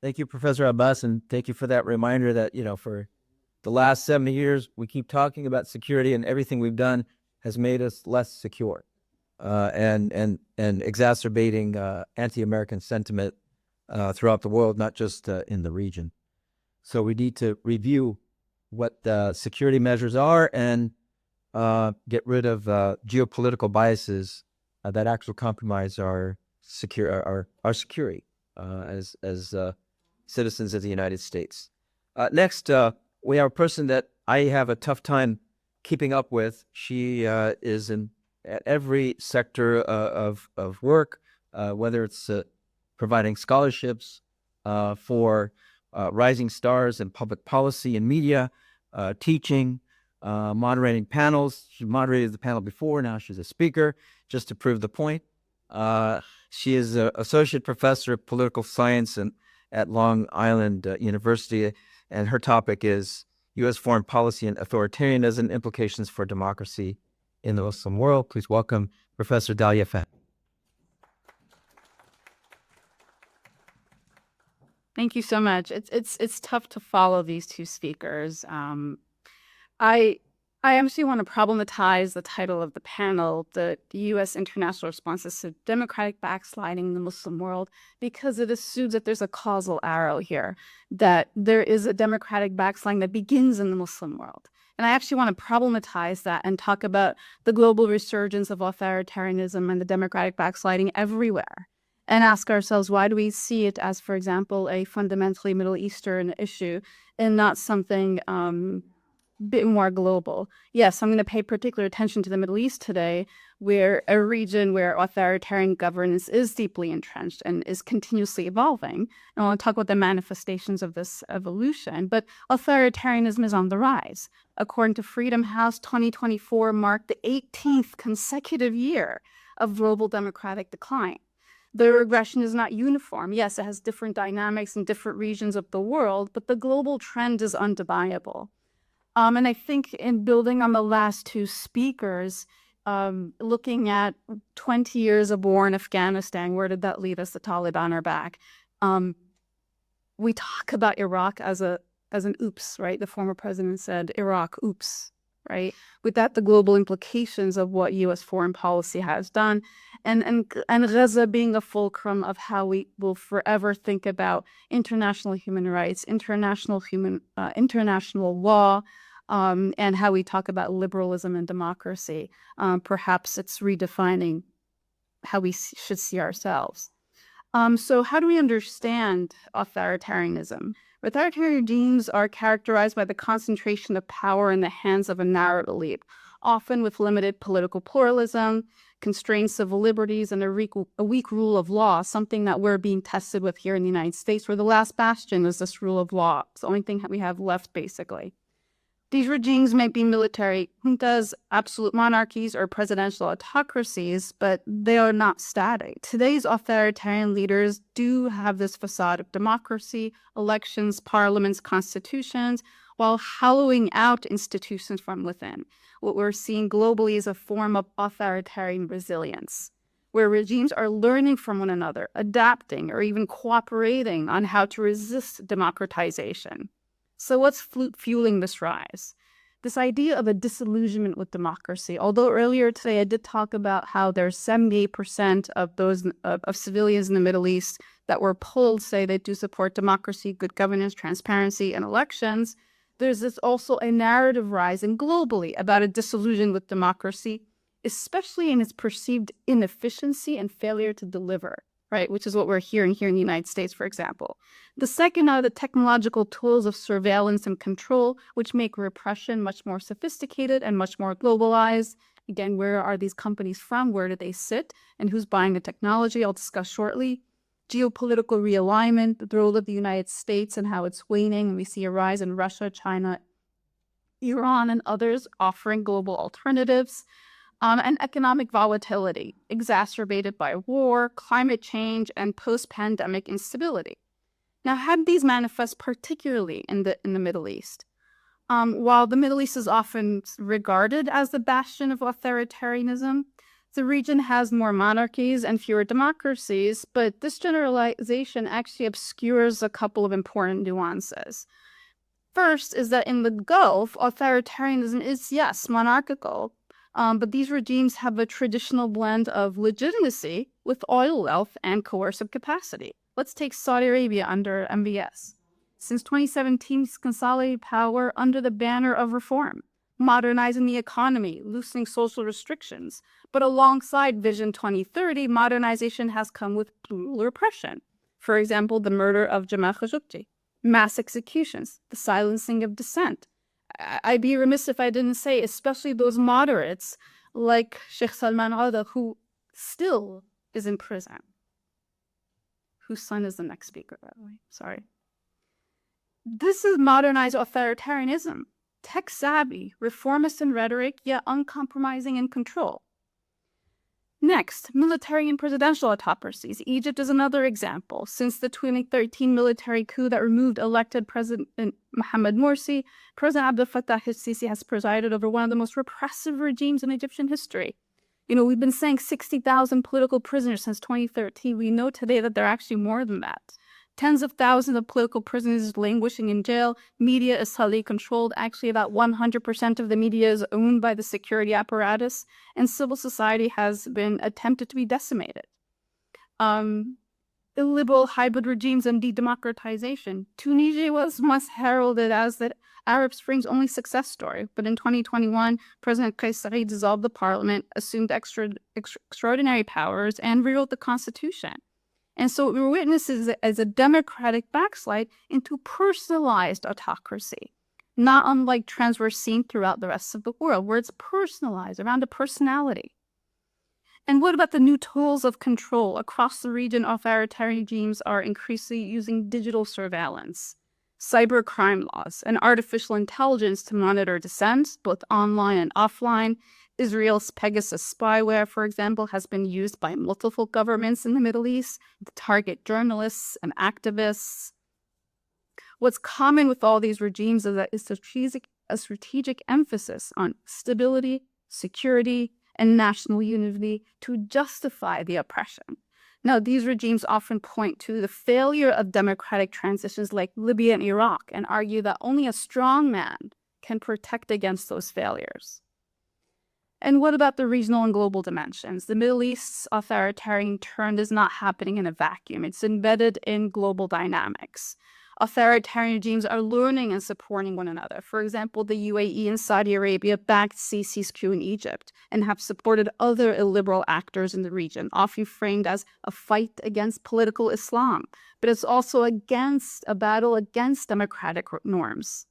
Thank you, Professor Abbas, and thank you for that reminder that, for the last 70 years, we keep talking about security, and everything we've done has made us less secure, and exacerbating anti-American sentiment throughout the world, not just in the region. So we need to review what the security measures are and get rid of geopolitical biases that actually compromise our security as citizens of the United States. Next, we have a person that I have a tough time keeping up with. She is in at every sector of work, whether it's providing scholarships for rising stars in public policy and media, teaching, moderating panels. She moderated the panel before. Now she's a speaker, just to prove the point. She is an associate professor of political science at Long Island University, and her topic is U.S. foreign policy and authoritarianism, implications for democracy in the Muslim world. Please welcome Professor Dalia Fahmy. Thank you so much. It's tough to follow these two speakers. I actually want to problematize the title of the panel, the U.S. international responses to democratic backsliding in the Muslim world, because it assumes that there's a causal arrow here, that there is a democratic backsliding that begins in the Muslim world. And I actually want to problematize that and talk about the global resurgence of authoritarianism and the democratic backsliding everywhere, and ask ourselves, why do we see it as, for example, a fundamentally Middle Eastern issue and not something bit more global? Yes, I'm going to pay particular attention to the Middle East today, where a region where authoritarian governance is deeply entrenched and is continuously evolving. And I want to talk about the manifestations of this evolution. But authoritarianism is on the rise. According to Freedom House, 2024 marked the 18th consecutive year of global democratic decline. The regression is not uniform. Yes, it has different dynamics in different regions of the world, but the global trend is undeniable. And I think in building on the last two speakers, looking at 20 years of war in Afghanistan, where did that lead us? The Taliban are back. We talk about Iraq as an oops, right? The former president said, Iraq, oops, right? With that, the global implications of what U.S. foreign policy has done, and Gaza being a fulcrum of how we will forever think about international human rights, international law, and how we talk about liberalism and democracy. Perhaps it's redefining how we should see ourselves. So how do we understand authoritarianism? Authoritarian regimes are characterized by the concentration of power in the hands of a narrow elite, often with limited political pluralism, constrained civil liberties, and a weak rule of law, something that we're being tested with here in the United States, where the last bastion is this rule of law. It's the only thing that we have left, basically. These regimes might be military juntas, absolute monarchies, or presidential autocracies, but they are not static. Today's authoritarian leaders do have this facade of democracy, elections, parliaments, constitutions, while hollowing out institutions from within. What we're seeing globally is a form of authoritarian resilience, where regimes are learning from one another, adapting, or even cooperating on how to resist democratization. So what's fueling this rise? This idea of a disillusionment with democracy. Although earlier today I did talk about how there's 78% of those of civilians in the Middle East that were polled say they do support democracy, good governance, transparency, and elections. There's this also a narrative rising globally about a disillusion with democracy, especially in its perceived inefficiency and failure to deliver, right? Which is what we're hearing here in the United States, for example. The second are the technological tools of surveillance and control, which make repression much more sophisticated and much more globalized. Again, where are these companies from? Where do they sit? And who's buying the technology? I'll discuss shortly. Geopolitical realignment, the role of the United States and how it's waning. We see a rise in Russia, China, Iran, and others offering global alternatives. And economic volatility, exacerbated by war, climate change, and post-pandemic instability. Now, how do these manifest particularly in the Middle East? While the Middle East is often regarded as the bastion of authoritarianism, The region has more monarchies and fewer democracies, but this generalization actually obscures a couple of important nuances. First is that in the Gulf, authoritarianism is, yes, monarchical, but these regimes have a traditional blend of legitimacy with oil wealth and coercive capacity. Let's take Saudi Arabia under MBS. Since 2017, it's consolidated power under the banner of reform, modernizing the economy, loosening social restrictions. But alongside Vision 2030, modernization has come with brutal repression. For example, the murder of Jamal Khashoggi, mass executions, the silencing of dissent. I'd be remiss if I didn't say, especially those moderates like Sheikh Salman Rada, who still is in prison. Whose son is the next speaker, by the way. Sorry. This is modernized authoritarianism, tech-savvy, reformist in rhetoric, yet uncompromising in control. Next, military and presidential autocracies. Egypt is another example. Since the 2013 military coup that removed elected President Mohamed Morsi, President Abdel Fattah el-Sisi has presided over one of the most repressive regimes in Egyptian history. We've been saying 60,000 political prisoners since 2013. We know today that there are actually more than that. Tens of thousands of political prisoners languishing in jail. Media is highly controlled. Actually, about 100% of the media is owned by the security apparatus, and civil society has been attempted to be decimated. Illiberal hybrid regimes and de-democratization. Tunisia was once heralded as the Arab Spring's only success story, but in 2021, President Kais Saied dissolved the parliament, assumed extraordinary powers, and rewrote the constitution. And so what we witness is a democratic backslide into personalized autocracy, not unlike trends we're seeing throughout the rest of the world, where it's personalized around a personality. And what about the new tools of control? Across the region, authoritarian regimes are increasingly using digital surveillance, cybercrime laws, and artificial intelligence to monitor dissent, both online and offline. Israel's Pegasus spyware, for example, has been used by multiple governments in the Middle East to target journalists and activists. What's common with all these regimes is that it's a strategic emphasis on stability, security, and national unity to justify the oppression. Now, these regimes often point to the failure of democratic transitions like Libya and Iraq and argue that only a strong man can protect against those failures. And what about the regional and global dimensions? The Middle East's authoritarian turn is not happening in a vacuum. It's embedded in global dynamics. Authoritarian regimes are learning and supporting one another. For example, the UAE and Saudi Arabia backed Sisi's coup in Egypt and have supported other illiberal actors in the region, often framed as a fight against political Islam, but it's also a battle against democratic norms.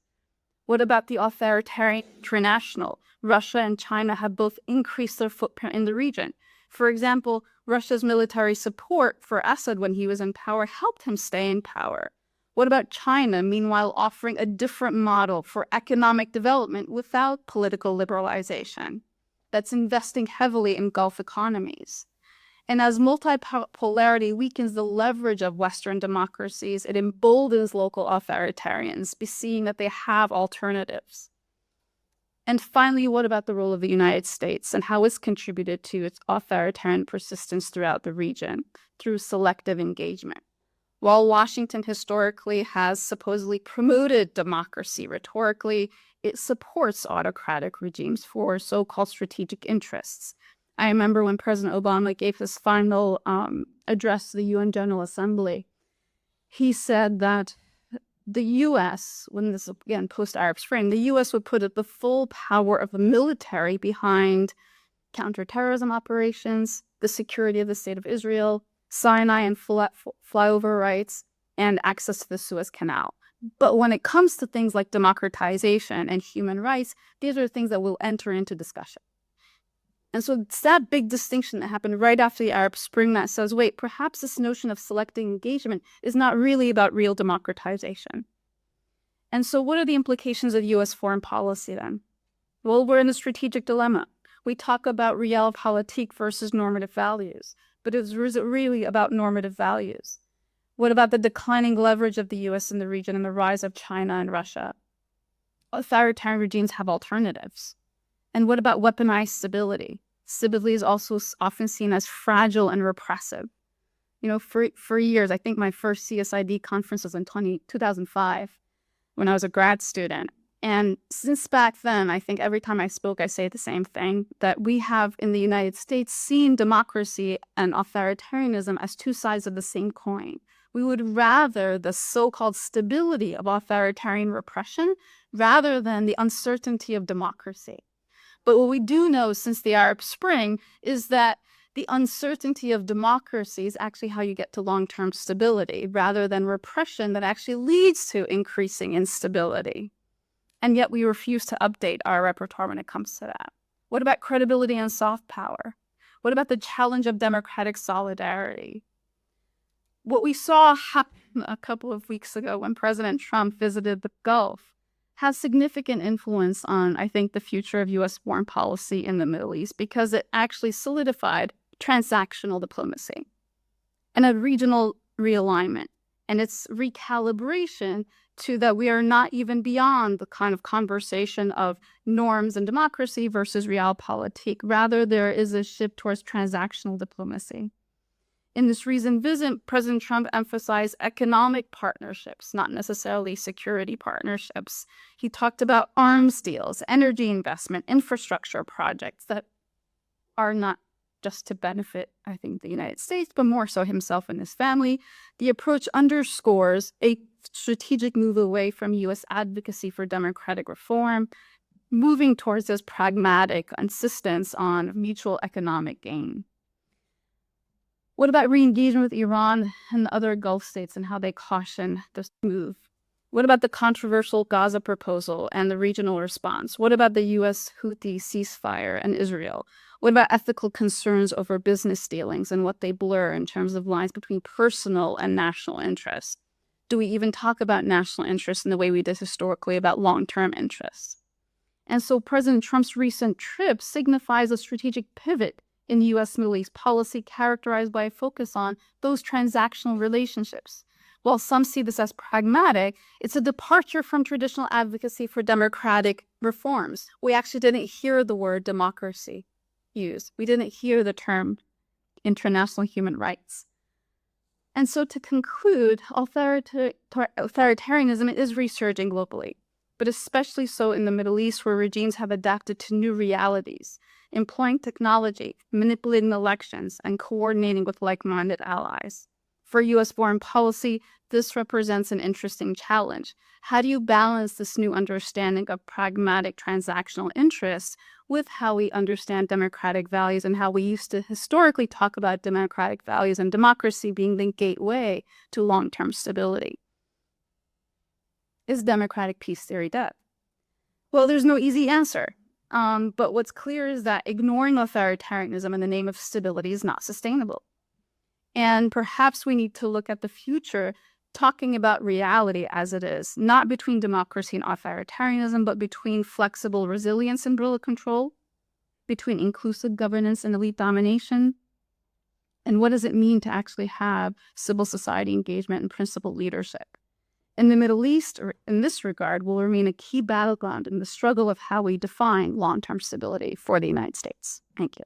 What about the authoritarian international? Russia and China have both increased their footprint in the region. For example, Russia's military support for Assad when he was in power helped him stay in power. What about China, meanwhile, offering a different model for economic development without political liberalization? That's investing heavily in Gulf economies. And as multipolarity weakens the leverage of Western democracies, it emboldens local authoritarians, seeing that they have alternatives. And finally, what about the role of the United States and how it's contributed to its authoritarian persistence throughout the region through selective engagement? While Washington historically has supposedly promoted democracy rhetorically, it supports autocratic regimes for so-called strategic interests. I remember when President Obama gave his final address to the UN General Assembly, he said that the U.S., when this, again, post-Arab Spring, the U.S. would put the full power of the military behind counterterrorism operations, the security of the State of Israel, Sinai and flyover rights, and access to the Suez Canal. But when it comes to things like democratization and human rights, these are things that will enter into discussion. And so it's that big distinction that happened right after the Arab Spring that says, wait, perhaps this notion of selecting engagement is not really about real democratization. And so what are the implications of U.S. foreign policy then? Well, we're in a strategic dilemma. We talk about realpolitik versus normative values, but is it really about normative values? What about the declining leverage of the U.S. in the region and the rise of China and Russia? Authoritarian regimes have alternatives. And what about weaponized stability? Stability is also often seen as fragile and repressive. You know, for years, I think my first CSID conference was in 2005 when I was a grad student. And since back then, I think every time I spoke, I say the same thing, that we have in the United States seen democracy and authoritarianism as two sides of the same coin. We would rather the so-called stability of authoritarian repression rather than the uncertainty of democracy. But what we do know since the Arab Spring is that the uncertainty of democracy is actually how you get to long-term stability, rather than repression that actually leads to increasing instability. And yet we refuse to update our repertoire when it comes to that. What about credibility and soft power? What about the challenge of democratic solidarity? What we saw happen a couple of weeks ago when President Trump visited the Gulf has significant influence on, I think, the future of U.S. foreign policy in the Middle East, because it actually solidified transactional diplomacy and a regional realignment and its recalibration to that we are not even beyond the kind of conversation of norms and democracy versus realpolitik. Rather, there is a shift towards transactional diplomacy. In this recent visit, President Trump emphasized economic partnerships, not necessarily security partnerships. He talked about arms deals, energy investment, infrastructure projects that are not just to benefit, I think, the United States, but more so himself and his family. The approach underscores a strategic move away from U.S. advocacy for democratic reform, moving towards this pragmatic insistence on mutual economic gain. What about re-engagement with Iran and the other Gulf states and how they caution this move? What about the controversial Gaza proposal and the regional response? What about the U.S. Houthi ceasefire and Israel? What about ethical concerns over business dealings and what they blur in terms of lines between personal and national interests? Do we even talk about national interests in the way we did historically about long-term interests? And so President Trump's recent trip signifies a strategic pivot in U.S. Middle East policy characterized by a focus on those transactional relationships. While some see this as pragmatic, it's a departure from traditional advocacy for democratic reforms. We actually didn't hear the word democracy used. We didn't hear the term international human rights. And so to conclude, authoritarianism is resurging globally, but especially so in the Middle East, where regimes have adapted to new realities, employing technology, manipulating elections, and coordinating with like-minded allies. For U.S. foreign policy, this represents an interesting challenge. How do you balance this new understanding of pragmatic transactional interests with how we understand democratic values and how we used to historically talk about democratic values and democracy being the gateway to long-term stability? Is democratic peace theory dead? Well, there's no easy answer. But what's clear is that ignoring authoritarianism in the name of stability is not sustainable. And perhaps we need to look at the future talking about reality as it is, not between democracy and authoritarianism, but between flexible resilience and guerrilla control, between inclusive governance and elite domination. And what does it mean to actually have civil society engagement and principled leadership? In the Middle East, or in this regard, will remain a key battleground in the struggle of how we define long-term stability for the United States. Thank you.